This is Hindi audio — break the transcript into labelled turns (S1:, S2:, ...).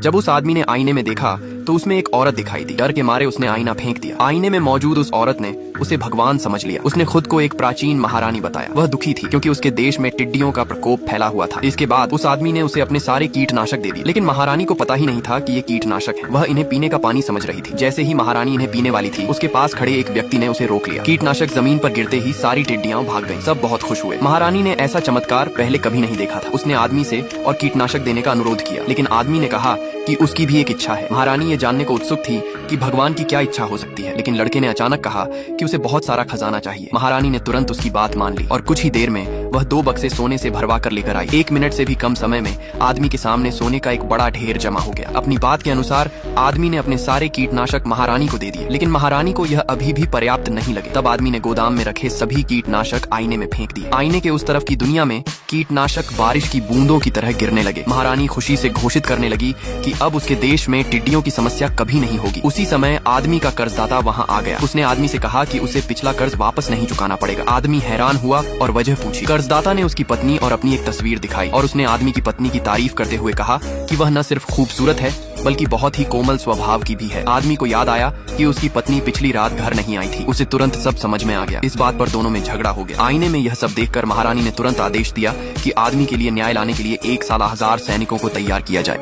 S1: जब उस आदमी ने आईने में देखा तो उसमें एक औरत दिखाई दी। डर के मारे उसने आईना फेंक दिया। आईने में मौजूद उस औरत ने उसे भगवान समझ लिया। उसने खुद को एक प्राचीन महारानी बताया। वह दुखी थी क्योंकि उसके देश में टिड्डियों का प्रकोप फैला हुआ था। इसके बाद उस आदमी ने उसे अपने सारे कीटनाशक दे दिए, लेकिन महारानी को पता ही नहीं था कि ये कीटनाशक है। वह इन्हें पीने का पानी समझ रही थी। जैसे ही महारानी इन्हें पीने वाली थी, उसके पास खड़े एक व्यक्ति ने उसे रोक लिया। कीटनाशक जमीन पर गिरते ही सारी टिड्डियां भाग गईं। सब बहुत खुश हुए। महारानी ने ऐसा चमत्कार पहले कभी नहीं देखा था। उसने आदमी से और कीटनाशक देने का अनुरोध किया, लेकिन आदमी ने कहा कि उसकी भी एक इच्छा है। महारानी ये जानने को उत्सुक थी कि भगवान की क्या इच्छा हो सकती है, लेकिन लड़के ने अचानक कहा कि उसे बहुत सारा खजाना चाहिए। महारानी ने तुरंत उसकी बात मान ली और कुछ ही देर में वह 2 बक्से सोने से भरवा कर लेकर आई। 1 मिनट से भी कम समय में आदमी के सामने सोने का एक बड़ा ढेर जमा हो गया। अपनी बात के अनुसार आदमी ने अपने सारे कीटनाशक महारानी को दे दिए, लेकिन महारानी को यह अभी भी पर्याप्त नहीं लगे। तब आदमी ने गोदाम में रखे सभी कीटनाशक आईने में फेंक दिए। आईने के उस तरफ की दुनिया में कीटनाशक बारिश की बूंदों की तरह गिरने लगे। महारानी खुशी से घोषित करने लगी कि अब उसके देश में टिड्डियों की समस्या कभी नहीं होगी। उसी समय आदमी का कर्जदाता वहां आ गया। उसने आदमी से कहा कि उसे पिछला कर्ज वापस नहीं चुकाना पड़ेगा। आदमी हैरान हुआ और वजह पूछी। कर्जदाता ने उसकी पत्नी और अपनी एक तस्वीर दिखाई और उसने आदमी की पत्नी की तारीफ करते हुए कहा कि वह न सिर्फ खूबसूरत है बल्कि बहुत ही कोमल स्वभाव की भी है। आदमी को याद आया कि उसकी पत्नी पिछली रात घर नहीं आई थी। उसे तुरंत सब समझ में आ गया। इस बात पर दोनों में झगड़ा हो गया। आईने में यह सब देखकर महारानी ने तुरंत आदेश दिया कि आदमी के लिए न्याय लाने के लिए 1 साल 1000 सैनिकों को तैयार किया जाए।